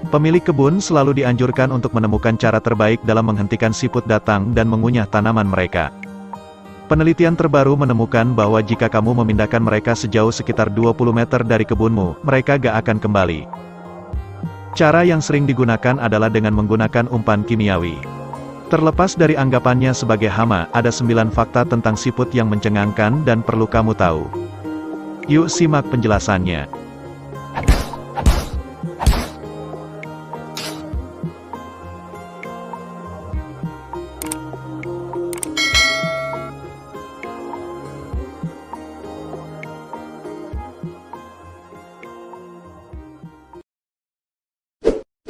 Pemilik kebun selalu dianjurkan untuk menemukan cara terbaik dalam menghentikan siput datang dan mengunyah tanaman mereka. Penelitian terbaru menemukan bahwa jika kamu memindahkan mereka sejauh sekitar 20 meter dari kebunmu, mereka gak akan kembali. Cara yang sering digunakan adalah dengan menggunakan umpan kimiawi. Terlepas dari anggapannya sebagai hama, ada 9 fakta tentang siput yang mencengangkan dan perlu kamu tahu. Yuk simak penjelasannya.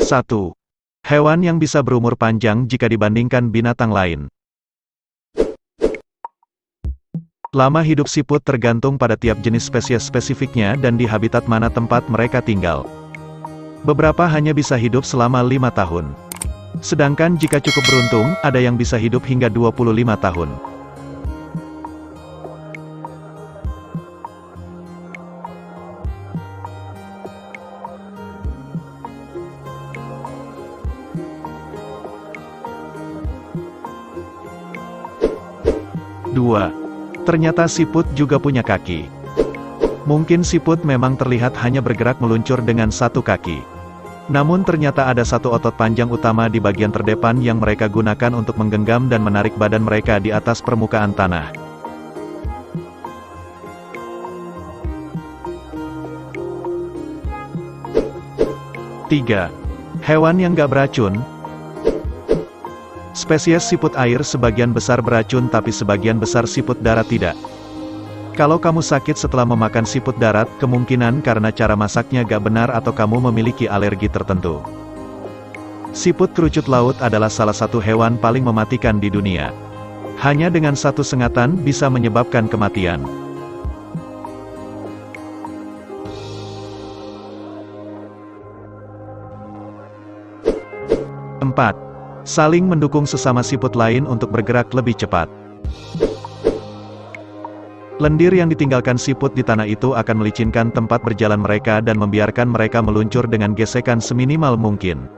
Satu. Hewan yang bisa berumur panjang jika dibandingkan binatang lain. Lama hidup siput tergantung pada tiap jenis spesies spesifiknya dan di habitat mana tempat mereka tinggal. Beberapa hanya bisa hidup selama 5 tahun. Sedangkan jika cukup beruntung, ada yang bisa hidup hingga 25 tahun. Dua. Ternyata siput juga punya kaki. Mungkin siput memang terlihat hanya bergerak meluncur dengan satu kaki. Namun ternyata ada satu otot panjang utama di bagian terdepan yang mereka gunakan untuk menggenggam dan menarik badan mereka di atas permukaan tanah. Tiga. Hewan yang gak beracun. Spesies siput air sebagian besar beracun tapi sebagian besar siput darat tidak. Kalau kamu sakit setelah memakan siput darat, kemungkinan karena cara masaknya gak benar atau kamu memiliki alergi tertentu. Siput kerucut laut adalah salah satu hewan paling mematikan di dunia. Hanya dengan satu sengatan bisa menyebabkan kematian. 4. Saling mendukung sesama siput lain untuk bergerak lebih cepat. Lendir yang ditinggalkan siput di tanah itu akan melicinkan tempat berjalan mereka dan membiarkan mereka meluncur dengan gesekan seminimal mungkin.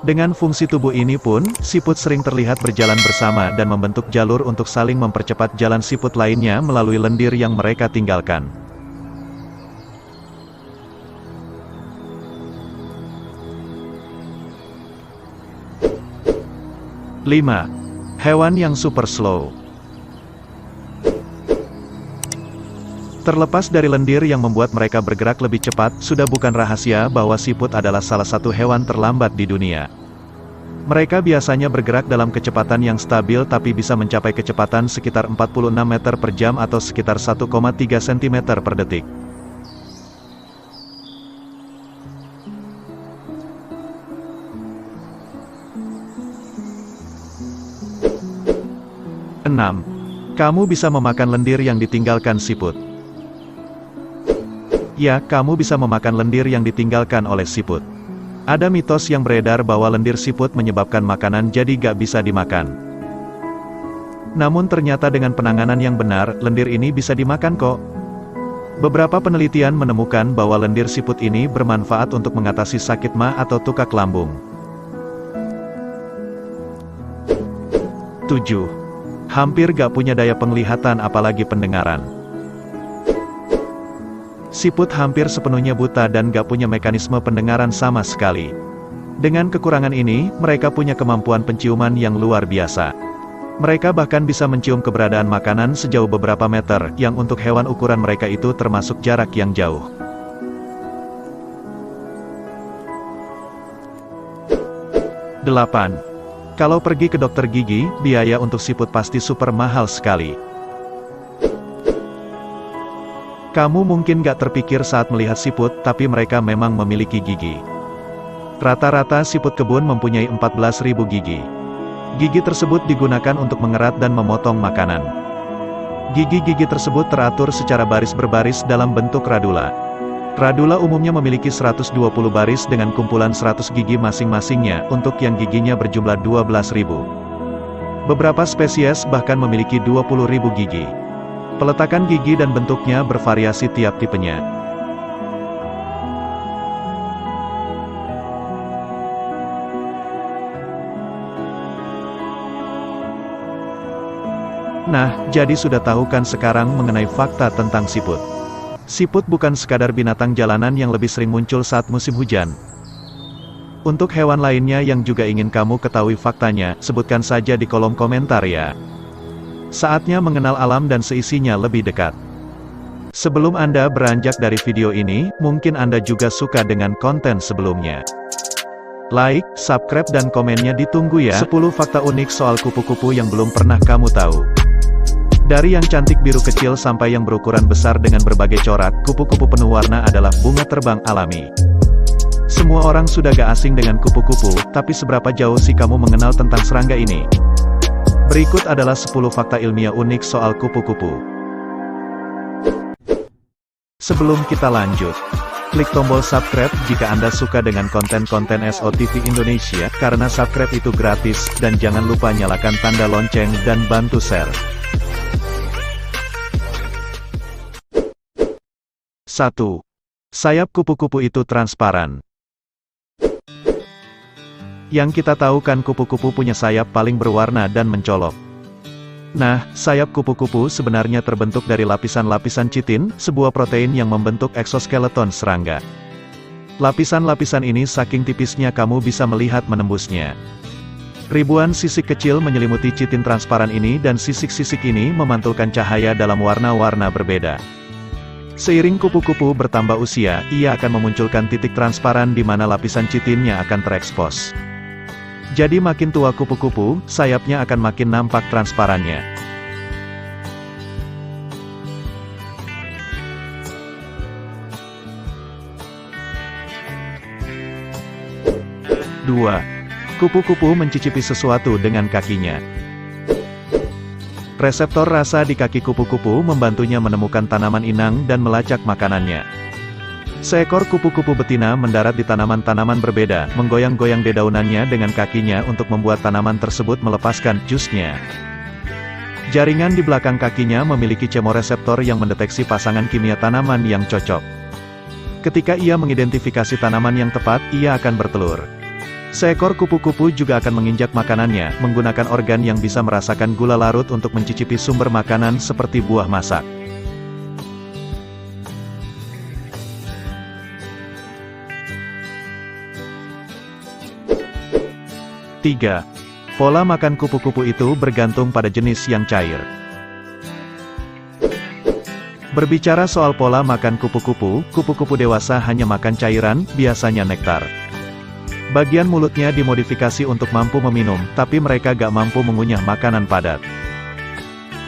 Dengan fungsi tubuh ini pun, siput sering terlihat berjalan bersama dan membentuk jalur untuk saling mempercepat jalan siput lainnya melalui lendir yang mereka tinggalkan. 5. Hewan yang super slow. Terlepas dari lendir yang membuat mereka bergerak lebih cepat, sudah bukan rahasia bahwa siput adalah salah satu hewan terlambat di dunia. Mereka biasanya bergerak dalam kecepatan yang stabil tapi bisa mencapai kecepatan sekitar 46 meter per jam atau sekitar 1,3 cm per detik. Enam. Kamu bisa memakan lendir yang ditinggalkan siput. Ya, kamu bisa memakan lendir yang ditinggalkan oleh siput. Ada mitos yang beredar bahwa lendir siput menyebabkan makanan jadi gak bisa dimakan. Namun ternyata dengan penanganan yang benar, lendir ini bisa dimakan kok. Beberapa penelitian menemukan bahwa lendir siput ini bermanfaat untuk mengatasi sakit ma atau tukak lambung. 7. Hampir gak punya daya penglihatan apalagi pendengaran. Siput hampir sepenuhnya buta dan gak punya mekanisme pendengaran sama sekali. Dengan kekurangan ini, mereka punya kemampuan penciuman yang luar biasa. Mereka bahkan bisa mencium keberadaan makanan sejauh beberapa meter, yang untuk hewan ukuran mereka itu termasuk jarak yang jauh. 8. Kalau pergi ke dokter gigi, biaya untuk siput pasti super mahal sekali. Kamu mungkin gak terpikir saat melihat siput, tapi mereka memang memiliki gigi. Rata-rata siput kebun mempunyai 14.000 gigi. Gigi tersebut digunakan untuk mengerat dan memotong makanan. Gigi-gigi tersebut teratur secara baris berbaris dalam bentuk radula. Radula umumnya memiliki 120 baris dengan kumpulan 100 gigi masing-masingnya, untuk yang giginya berjumlah 12.000. Beberapa spesies bahkan memiliki 20.000 gigi. Peletakan gigi dan bentuknya bervariasi tiap tipenya. Nah, jadi sudah tahu kan sekarang mengenai fakta tentang siput. Siput bukan sekadar binatang jalanan yang lebih sering muncul saat musim hujan. Untuk hewan lainnya yang juga ingin kamu ketahui faktanya, sebutkan saja di kolom komentar ya. Saatnya mengenal alam dan seisinya lebih dekat. Sebelum Anda beranjak dari video ini, mungkin Anda juga suka dengan konten sebelumnya. Like, subscribe dan komennya ditunggu ya. 10 fakta unik soal kupu-kupu yang belum pernah kamu tahu. Dari yang cantik biru kecil sampai yang berukuran besar dengan berbagai corak, kupu-kupu penuh warna adalah bunga terbang alami. Semua orang sudah gak asing dengan kupu-kupu, tapi seberapa jauh sih kamu mengenal tentang serangga ini? Berikut adalah 10 fakta ilmiah unik soal kupu-kupu. Sebelum kita lanjut, klik tombol subscribe jika Anda suka dengan konten-konten SOTV Indonesia, karena subscribe itu gratis, dan jangan lupa nyalakan tanda lonceng dan bantu share. 1. Sayap kupu-kupu itu transparan. Yang kita tahu kan kupu-kupu punya sayap paling berwarna dan mencolok. Nah, sayap kupu-kupu sebenarnya terbentuk dari lapisan-lapisan chitin, sebuah protein yang membentuk eksoskeleton serangga. Lapisan-lapisan ini saking tipisnya kamu bisa melihat menembusnya. Ribuan sisik kecil menyelimuti chitin transparan ini dan sisik-sisik ini memantulkan cahaya dalam warna-warna berbeda. Seiring kupu-kupu bertambah usia, ia akan memunculkan titik transparan di mana lapisan chitinnya akan terekspos. Jadi makin tua kupu-kupu, sayapnya akan makin nampak transparannya. Dua. Kupu-kupu mencicipi sesuatu dengan kakinya. Reseptor rasa di kaki kupu-kupu membantunya menemukan tanaman inang dan melacak makanannya. Seekor kupu-kupu betina mendarat di tanaman-tanaman berbeda, menggoyang-goyang dedaunannya dengan kakinya untuk membuat tanaman tersebut melepaskan jusnya. Jaringan di belakang kakinya memiliki chemoreseptor yang mendeteksi pasangan kimia tanaman yang cocok. Ketika ia mengidentifikasi tanaman yang tepat, ia akan bertelur. Seekor kupu-kupu juga akan menginjak makanannya, menggunakan organ yang bisa merasakan gula larut untuk mencicipi sumber makanan seperti buah masak. Tiga. Pola makan kupu-kupu itu bergantung pada jenis yang cair. Berbicara soal pola makan kupu-kupu, kupu-kupu dewasa hanya makan cairan, biasanya nektar. Bagian mulutnya dimodifikasi untuk mampu meminum, tapi mereka gak mampu mengunyah makanan padat.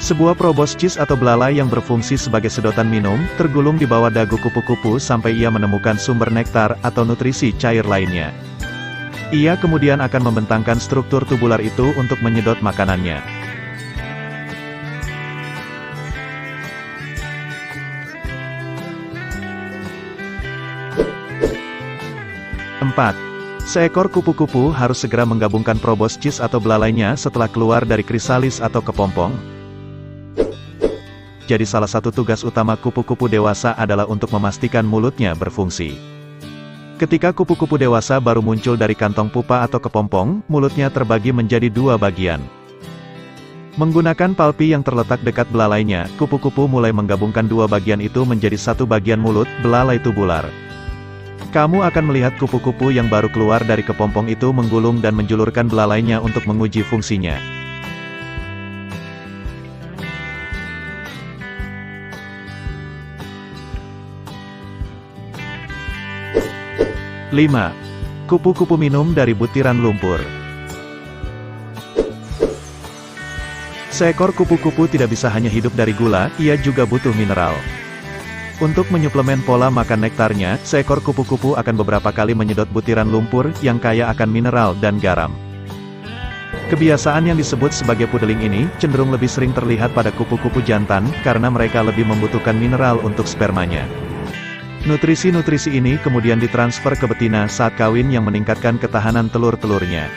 Sebuah proboscis atau belalai yang berfungsi sebagai sedotan minum, tergulung di bawah dagu kupu-kupu sampai ia menemukan sumber nektar atau nutrisi cair lainnya. Ia kemudian akan membentangkan struktur tubular itu untuk menyedot makanannya. Empat. Seekor kupu-kupu harus segera menggabungkan proboscis atau belalainya setelah keluar dari krisalis atau kepompong. Jadi salah satu tugas utama kupu-kupu dewasa adalah untuk memastikan mulutnya berfungsi. Ketika kupu-kupu dewasa baru muncul dari kantong pupa atau kepompong, mulutnya terbagi menjadi dua bagian. Menggunakan palpi yang terletak dekat belalainya, kupu-kupu mulai menggabungkan dua bagian itu menjadi satu bagian mulut, belalai tubular. Kamu akan melihat kupu-kupu yang baru keluar dari kepompong itu menggulung dan menjulurkan belalainya untuk menguji fungsinya. Lima. Kupu-kupu minum dari butiran lumpur. Seekor kupu-kupu tidak bisa hanya hidup dari gula, ia juga butuh mineral. Untuk menyuplemen pola makan nektarnya, seekor kupu-kupu akan beberapa kali menyedot butiran lumpur, yang kaya akan mineral dan garam. Kebiasaan yang disebut sebagai pudeling ini, cenderung lebih sering terlihat pada kupu-kupu jantan, karena mereka lebih membutuhkan mineral untuk spermanya. Nutrisi-nutrisi ini kemudian ditransfer ke betina saat kawin yang meningkatkan ketahanan telur-telurnya.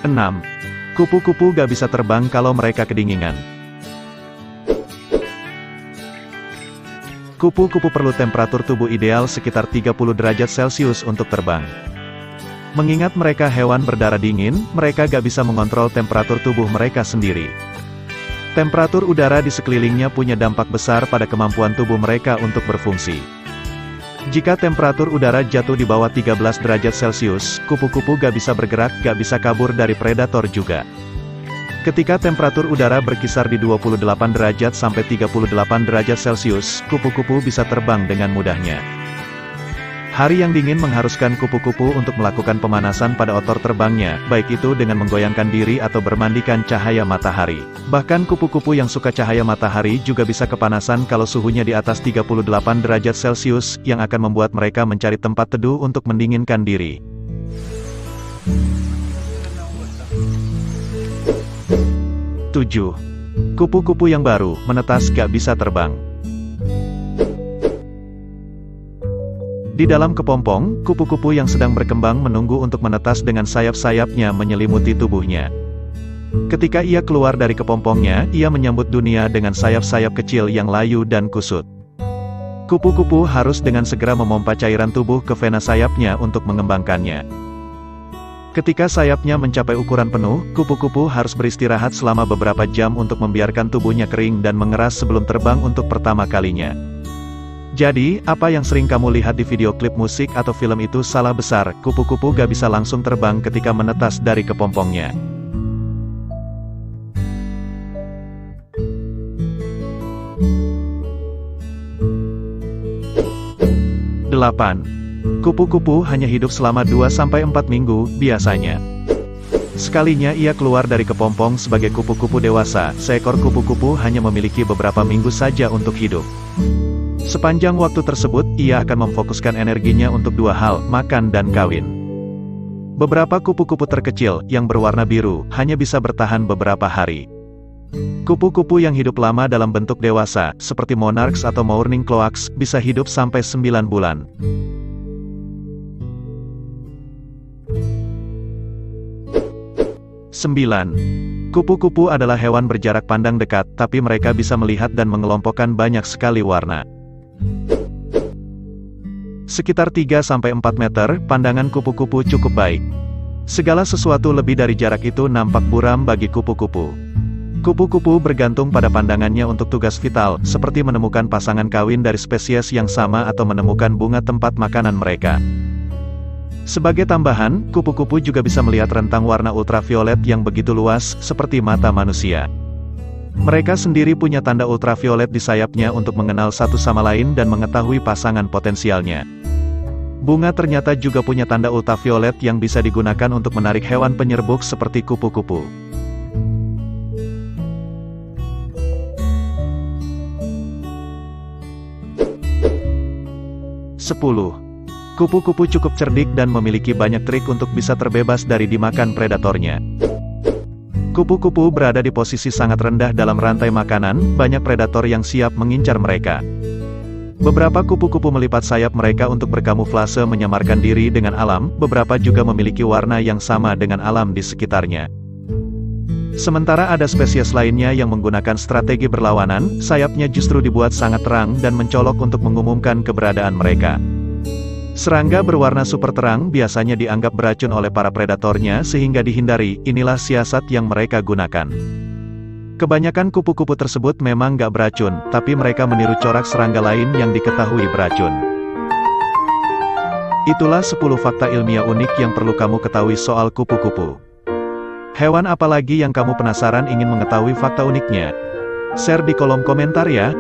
6. Kupu-kupu gak bisa terbang kalau mereka kedinginan. Kupu-kupu perlu temperatur tubuh ideal sekitar 30 derajat Celcius untuk terbang. Mengingat mereka hewan berdarah dingin, mereka gak bisa mengontrol temperatur tubuh mereka sendiri. Temperatur udara di sekelilingnya punya dampak besar pada kemampuan tubuh mereka untuk berfungsi. Jika temperatur udara jatuh di bawah 13 derajat Celcius, kupu-kupu gak bisa bergerak, gak bisa kabur dari predator juga. Ketika temperatur udara berkisar di 28 derajat sampai 38 derajat Celcius, kupu-kupu bisa terbang dengan mudahnya. Hari yang dingin mengharuskan kupu-kupu untuk melakukan pemanasan pada otot terbangnya, baik itu dengan menggoyangkan diri atau bermandikan cahaya matahari. Bahkan kupu-kupu yang suka cahaya matahari juga bisa kepanasan kalau suhunya di atas 38 derajat Celcius, yang akan membuat mereka mencari tempat teduh untuk mendinginkan diri. 7. Kupu-kupu yang baru, menetas gak bisa terbang. Di dalam kepompong, kupu-kupu yang sedang berkembang menunggu untuk menetas dengan sayap-sayapnya menyelimuti tubuhnya. Ketika ia keluar dari kepompongnya, ia menyambut dunia dengan sayap-sayap kecil yang layu dan kusut. Kupu-kupu harus dengan segera memompa cairan tubuh ke vena sayapnya untuk mengembangkannya. Ketika sayapnya mencapai ukuran penuh, kupu-kupu harus beristirahat selama beberapa jam untuk membiarkan tubuhnya kering dan mengeras sebelum terbang untuk pertama kalinya. Jadi, apa yang sering kamu lihat di video klip musik atau film itu salah besar, kupu-kupu gak bisa langsung terbang ketika menetas dari kepompongnya. Kupu-kupu hanya hidup selama 2-4 minggu, biasanya. Sekalinya ia keluar dari kepompong sebagai kupu-kupu dewasa, seekor kupu-kupu hanya memiliki beberapa minggu saja untuk hidup. Sepanjang waktu tersebut, ia akan memfokuskan energinya untuk dua hal, makan dan kawin. Beberapa kupu-kupu terkecil, yang berwarna biru, hanya bisa bertahan beberapa hari. Kupu-kupu yang hidup lama dalam bentuk dewasa, seperti monarchs atau mourning cloaks, bisa hidup sampai 9 bulan. Kupu-kupu adalah hewan berjarak pandang dekat, tapi mereka bisa melihat dan mengelompokkan banyak sekali warna. Sekitar 3-4 meter, pandangan kupu-kupu cukup baik. Segala sesuatu lebih dari jarak itu nampak buram bagi kupu-kupu. Kupu-kupu bergantung pada pandangannya untuk tugas vital, seperti menemukan pasangan kawin dari spesies yang sama atau menemukan bunga tempat makanan mereka. Sebagai tambahan, kupu-kupu juga bisa melihat rentang warna ultraviolet yang begitu luas, seperti mata manusia. Mereka sendiri punya tanda ultraviolet di sayapnya untuk mengenal satu sama lain dan mengetahui pasangan potensialnya. Bunga ternyata juga punya tanda ultraviolet yang bisa digunakan untuk menarik hewan penyerbuk seperti kupu-kupu. Kupu-kupu cukup cerdik dan memiliki banyak trik untuk bisa terbebas dari dimakan predatornya. Kupu-kupu berada di posisi sangat rendah dalam rantai makanan, banyak predator yang siap mengincar mereka. Beberapa kupu-kupu melipat sayap mereka untuk berkamuflase menyamarkan diri dengan alam, beberapa juga memiliki warna yang sama dengan alam di sekitarnya. Sementara ada spesies lainnya yang menggunakan strategi berlawanan, sayapnya justru dibuat sangat terang dan mencolok untuk mengumumkan keberadaan mereka. Serangga berwarna super terang biasanya dianggap beracun oleh para predatornya sehingga dihindari, inilah siasat yang mereka gunakan. Kebanyakan kupu-kupu tersebut memang gak beracun, tapi mereka meniru corak serangga lain yang diketahui beracun. Itulah 10 fakta ilmiah unik yang perlu kamu ketahui soal kupu-kupu. Hewan apa lagi yang kamu penasaran ingin mengetahui fakta uniknya? Share di kolom komentar ya!